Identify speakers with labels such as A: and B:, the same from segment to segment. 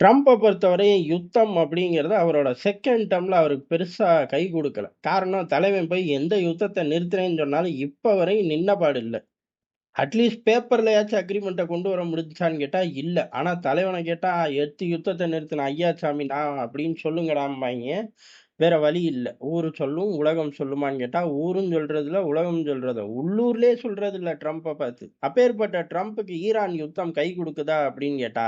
A: ட்ரம்ப பொறுத்தவரையும் யுத்தம் அப்படிங்கிறது அவரோட செகண்ட் டெர்ம்ல அவருக்கு பெருசா கை குடுக்கல. காரணம் தலைவன் போய் எந்த யுத்தத்த நிறுத்துறேன்னு சொன்னாலும் இப்ப வரையும் நின்ன பாடு இல்ல. அட்லீஸ்ட் பேப்பர்லயாச்சும் அக்ரீமெண்ட்ட கொண்டு வர முடிஞ்சுச்சான்னு கேட்டா இல்ல. ஆனா தலைவன கேட்டா, "எட்டு யுத்தத்த நிறுத்தின ஐயாச்சாமி நான்" அப்படின்னு சொல்லுங்கடாம்பாய்ங்க. வேற வழி இல்ல. ஊரு சொல்லும், உலகம் சொல்லுமான்னு கேட்டா, ஊரும் சொல்றதில்ல, உலகம் சொல்றதில்ல. உள்ளூர்லயே சொல்றதில்ல ட்ரம்ப பார்த்து. அப்பேற்பட்ட ட்ரம்புக்கு ஈரான் யுத்தம் கை குடுக்குதா அப்படின்னு கேட்டா,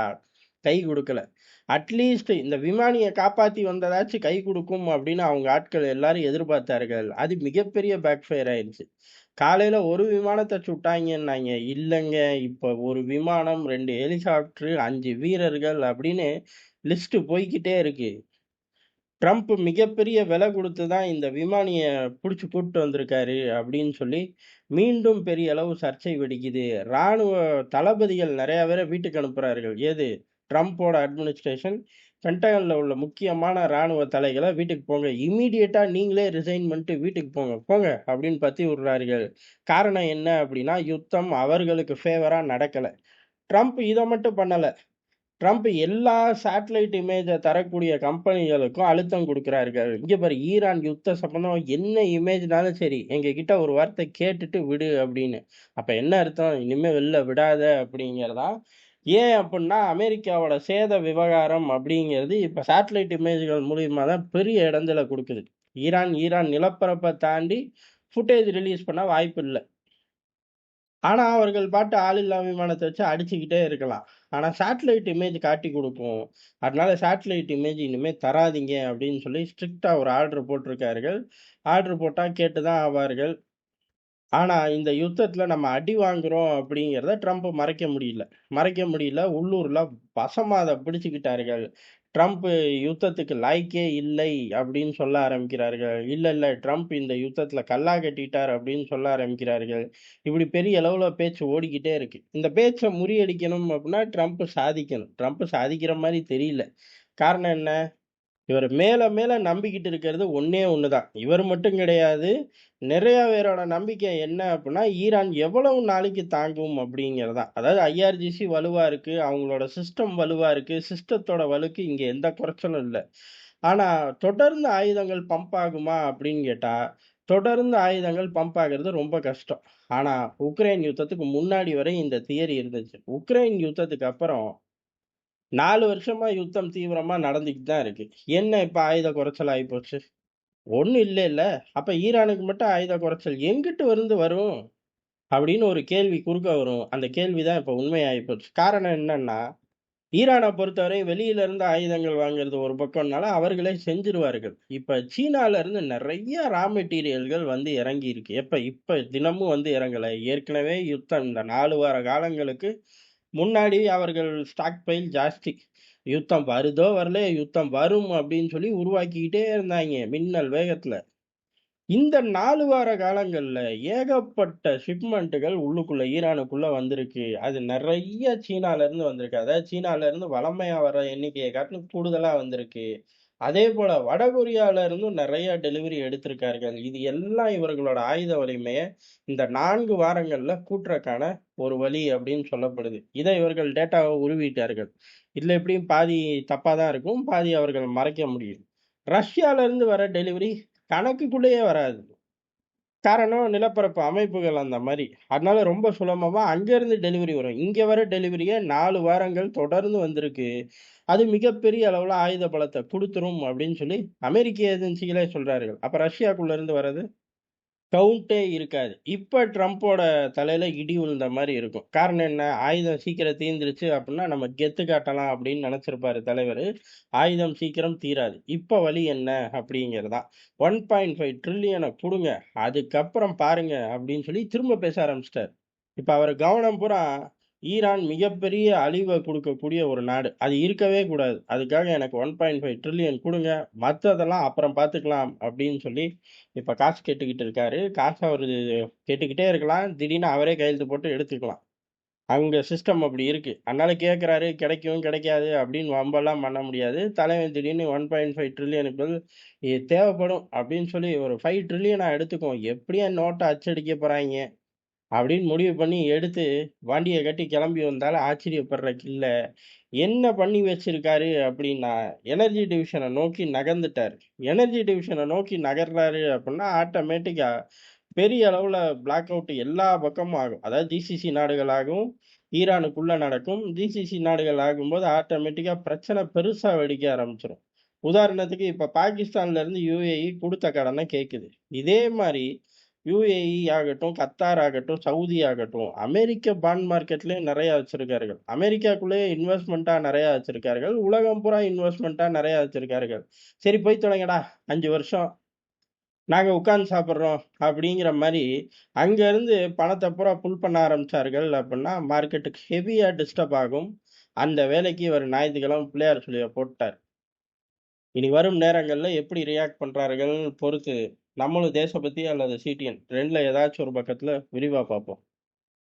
A: கை குடுக்கல. அட்லீஸ்ட் இந்த விமானிய காப்பாத்தி வந்ததாச்சும் கை குடுக்கும் அப்படின்னு அவங்க ஆட்கள் எல்லாரும் எதிர்பார்த்தார்கள். அது மிகப்பெரிய பேக் ஃபயர் ஆயிருச்சு. காலையில ஒரு விமானத்த சுட்டாய்ங்கன்னாய்ங்க. இல்லங்க, இப்ப ஒரு விமானம், 2 ஹெலிகாப்டர், 5 வீரர்கள் அப்படின்னு லிஸ்ட் போய்க்கிட்டே இருக்கு. ட்ரம்ப் மிகப்பெரிய விலை குடுத்து தான் இந்த விமானிய புடிச்சு கூட்டு வந்திருக்காரு அப்படின்னு சொல்லி, மீண்டும் பெரிய அளவு சர்ச்சை வெடிக்குது. ராணுவ தளபதிகள் நெறைய பேர வீட்டுக்கு அனுப்புறார்கள். எது? ட்ரம்போட அட்மினிஸ்ட்ரேஷன், பென்டகன்ல உள்ள முக்கியமான ராணுவ தலைகள வீட்டுக்கு போங்க. இம்மீடியட்டா நீங்களே ரிசைன் பண்ணிட்டு வீட்டுக்கு போங்க. போங்க அப்படின்னு பத்தி விடுறார்கள். காரணம் என்ன அப்படின்னா, யுத்தம் அவர்களுக்கு ஃபேவரா நடக்கல. ட்ரம்ப் இத மட்டும் பண்ணல. ட்ரம்ப் எல்லா சேட்டலைட் இமேஜ தரக்கூடிய கம்பெனிகளுக்கும் அழுத்தம் குடுக்கிறார்கள். இங்க பாரு ஈரான் யுத்த சம்பந்தமா என்ன இமேஜ்னாலும் சரி, எங்ககிட்ட ஒரு வார்த்தை கேட்டுட்டு விடு அப்படின்னு. அப்ப என்ன அர்த்தம்? இனிமே வெளில விடாத அப்படிங்கிறதா? ஏன் அப்புட்ன்னா, அமெரிக்காவோட சேத விவகாரம் அப்படிங்கிறது இப்ப சேட்டலைட் இமேஜ்கள் மூலியமா தான் பெரிய இடைஞ்சல குடுக்குது. ஈரான் ஈரான் நிலப்பரப்ப தாண்டி ஃபுட்டேஜ் ரிலீஸ் பண்ண வாய்ப்பில்ல. ஆனா, அவர்கள் பாட்டு ஆளில்லா விமானத்த வச்சு அடிச்சுக்கிட்டே இருக்கலாம். ஆனா, சேட்டலைட் இமேஜ் காட்டிக் குடுக்கும். அதனால சேட்டலைட் இமேஜ் இனிமே தராதீங்க அப்படின்னு சொல்லி ஸ்ட்ரிக்ட்டா ஒரு ஆர்டர் போட்டிருக்கார்கள். ஆர்டர் போட்டா கேட்டு தான் ஆவார்கள். ஆனா, இந்த யுத்தத்துல நம்ம அடி வாங்குறோம் அப்படிங்கிறத ட்ரம்ப் மறைக்க முடியல. மறைக்க முடியல. உள்ளூர்ல வசமா அத பிடிச்சுக்கிட்டார்கள். ட்ரம்ப் யுத்தத்துக்கு லாயக்கே இல்லை அப்படின்னு சொல்ல ஆரம்பிக்கிறார்கள். இல்ல, இல்ல ட்ரம்ப் இந்த யுத்தத்துல கல்லா கட்டிட்டார் அப்படின்னு சொல்ல ஆரம்பிக்கிறார்கள். இப்படி பெரிய அளவுல பேச்சு ஓடிக்கிட்டே இருக்கு. இந்த பேச்ச முறியடிக்கணும் அப்படின்னா ட்ரம்ப் சாதிக்கணும். ட்ரம்ப் சாதிக்கிற மாரி தெரியல. காரணம் என்ன? இவர் மேல மேல நம்பிக்கிட்டு இருக்கிறது ஒண்ணே ஒண்ணுதான். இவர் மட்டும் கிடையாது. நிறைய பேரோட நம்பிக்கை என்ன அப்டின்னா, ஈரான் எவ்வளவு நாளைக்கு தாங்கும் அப்படிங்கிறது தான். அதாவது ஐஆர்ஜிசி வலுவா இருக்கு. அவங்களோட சிஸ்டம் வலுவா இருக்கு. சிஸ்டத்தோட வலுக்கு இங்க எந்த குறைச்சலும் இல்ல. ஆனா, தொடர்ந்து ஆயுதங்கள் பம்ப் ஆகுமா அப்படின்னு கேட்டா, தொடர்ந்து ஆயுதங்கள் பம்ப் ஆகுறது ரொம்ப கஷ்டம். ஆனா, உக்ரைன் யுத்தத்துக்கு முன்னாடி வரை இந்த தியரி இருந்துச்சு. உக்ரைன் யுத்தத்துக்கு அப்புறம் 4 வருஷமா யுத்தம் தீவிரமா நடந்துக்கிட்டு தான் இருக்கு. என்ன இப்ப ஆயுத குறைச்சல் ஆயிப்போச்சு? ஒண்ணும் இல்லைல்ல. அப்ப ஈரானுக்கு மட்டும் ஆயுத குறைச்சல் எங்கிட்டு இருந்து வரும்? அப்படின்னு ஒரு கேள்வி குறுக்க வரும். அந்த கேள்வி தான் இப்ப உண்மையாயிப்போச்சு. காரணம் என்னன்னா, ஈரான பொறுத்தவரை வெளியில இருந்து ஆயுதங்கள் வாங்குறது ஒரு பக்கம்னாலும் அவர்களே செஞ்சுருவார்கள். இப்ப சீனால இருந்து நெறைய ரா மெட்டீரியல்கள் வந்து இறங்கி இருக்கு. இப்ப தினமும் வந்து இறங்கல. ஏற்கனவே யுத்தம் இந்த 4 வார காலங்களுக்கு முன்னாடி அவர்கள் ஸ்டாக் பைல் ஜாஸ்தி. யுத்தம் வருதோ வரலையோ யுத்தம் வரும் அப்படின்னு சொல்லி உருவாக்கிக்கிட்டே இருந்தாய்ங்க மின்னல் வேகத்துல. இந்த 4 வார காலங்கள்ல ஏகப்பட்ட ஷிப்மெண்ட்டுகள் உள்ளுக்குள்ள ஈரானுக்குள்ள வந்திருக்கு. அது நெறைய சீனால இருந்து வந்திருக்கு. அதாவது சீனால இருந்து வழமையா வர எண்ணிக்கைய காட்டிலும் கூடுதலா வந்திருக்கு. அதேபோல வடகொரியால இருந்தும் நெறைய டெலிவரி எடுத்திருக்கார்கள். இது எல்லாம் இவர்களோட ஆயுத வலிமைய இந்த 4 வாரங்கள்ல கூட்டுறக்கான ஒரு வழி அப்படின்னு சொல்லப்படுது. இத இவர்கள் டேட்டாவ உருவிட்டார்கள். இதுல எப்படியும் பாதி தப்பா தான் இருக்கும். பாதி அவர்கள் மறைக்க முடியும். ரஷ்யால இருந்து வர டெலிவரி கணக்குக்குள்ளேயே வராது. காரணம் நிலப்பரப்பு அமைப்புகள் அந்த மாரி. அதனால ரொம்ப சுலபமா அங்கருந்து டெலிவரி வரும். இங்க வர டெலிவரிய 4 வாரங்கள் தொடர்ந்து வந்திருக்கு. அது மிகப்பெரிய அளவுல ஆயுத பலத்த குடுத்துரும் அப்படின்னு சொல்லி அமெரிக்க ஏஜென்சிகளே சொல்றார்கள். அப்ப ரஷ்யாக்குள்ள இருந்து வர்றது? கவுண்டே இருக்காது. இப்ப ட்ரம்போட தலையில இடி விழுந்த மாரி இருக்கும். காரணம் என்ன? ஆயுதம் சீக்கிரம் தீர்ந்துருச்சு அப்டின்னா, நம்ம கெத்து காட்டலாம் அப்டின்னு நெனச்சிருப்பாரு தலைவரு. ஆயுதம் சீக்கிரம் தீராது. இப்ப வழி என்ன? அப்டிங்கிறது தான். 1.5 ட்ரில்லியன குடுங்க. அதுக்கப்புறம் பாருங்க அப்டின்னு சொல்லி திரும்ப பேச ஆரம்பிச்சுட்டாரு. இப்ப அவரு கவனம் பூரா ஈரான் மிகப்பெரிய அழிவ குடுக்கக்கூடிய ஒரு நாடு. அது இருக்கவே கூடாது. அதுக்காக எனக்கு 1.5 ட்ரில்லியன் குடுங்க. மத்ததெல்லாம் அப்புறம் பார்த்துக்கலாம் அப்படின்னு சொல்லி, இப்ப காசு கேட்டுக்கிட்டு இருக்காரு. காசு அவரு கேட்டுக்கிட்டே இருக்கலாம். திடீர்னு அவரே கையெழுத்து போட்டு எடுத்துக்கலாம். அங்க சிஸ்டம் அப்படி இருக்கு. அதனால கேட்கிறாரு, கிடைக்கும், கிடைக்காது அப்படின்னு வம்பெல்லாம் பண்ண முடியாது. தலைவன் திடீர்னு 1.5 ட்ரில்லியனுக்கு இது தேவைப்படும் அப்படின்னு சொல்லி ஒரு 5 ட்ரில்லியனா எடுத்துக்குவோம். எப்படியும் நோட்ட அச்சடிக்க போறாய்ங்க. அப்படின்னு முடிவு பண்ணி எடுத்து வண்டிய கட்டி கிளம்பி வந்தாலும் ஆச்சரியப்படுறதுக்கு இல்ல. என்ன பண்ணி வச்சிருக்காரு அப்படின்னா, எனர்ஜி டிவிஷன நோக்கி நகர்ந்துட்டாரு. எனர்ஜி டிவிஷன நோக்கி நகர்றாரு அப்படின்னா, ஆட்டோமேட்டிக்கா பெரிய அளவுல பிளாக் அவுட் எல்லா பக்கமும் ஆகும். அதாவது ஜிசிசி நாடுகளாகவும், ஈரானுக்குள்ள நடக்கும். ஜிசிசி நாடுகள் ஆகும்போது ஆட்டோமேட்டிக்கா பிரச்சனை பெருசா வெடிக்க ஆரம்பிச்சுரும். உதாரணத்துக்கு இப்ப பாகிஸ்தான்ல இருந்து யுஏஇ குடுத்த கடன கேட்குது. இதே மாரி யுஏஇ ஆகட்டும், கத்தார் ஆகட்டும், சவுதி ஆகட்டும், அமெரிக்க பாண்ட் மார்க்கெட்லயும் நெறைய வச்சிருக்கார்கள். அமெரிக்காக்குள்ளேயே இன்வெஸ்ட்மென்ட்டா நெறைய வச்சிருக்கார்கள். உலகம் பூரா இன்வெஸ்ட்மென்ட்டா நெறைய வச்சிருக்கார்கள். சரி போய் தொலைங்கடா 5 வருஷம் நாங்க உட்கார்ந்து சாப்பிடுறோம் அப்படிங்கிற மாரி, அங்க இருந்து பணத்த பூரா புல் பண்ண ஆரம்பிச்சார்கள் அப்படின்னா, மார்க்கெட்டுக்கு ஹெவியா டிஸ்டர்ப் ஆகும். அந்த வேலைக்கு இவரு ஞாயித்துக்கிழமை பிள்ளையார் சுழிய போட்டார். இனி வரும் நேரங்கள்ல எப்படி ரியாக்ட் பண்றார்கள் பொறுத்து, நம்மளும் தேசபக்தி அல்லது சிடிஎன் 2ல ஏதாச்சும் ஒரு பக்கத்துல விரிவா பார்ப்போம்.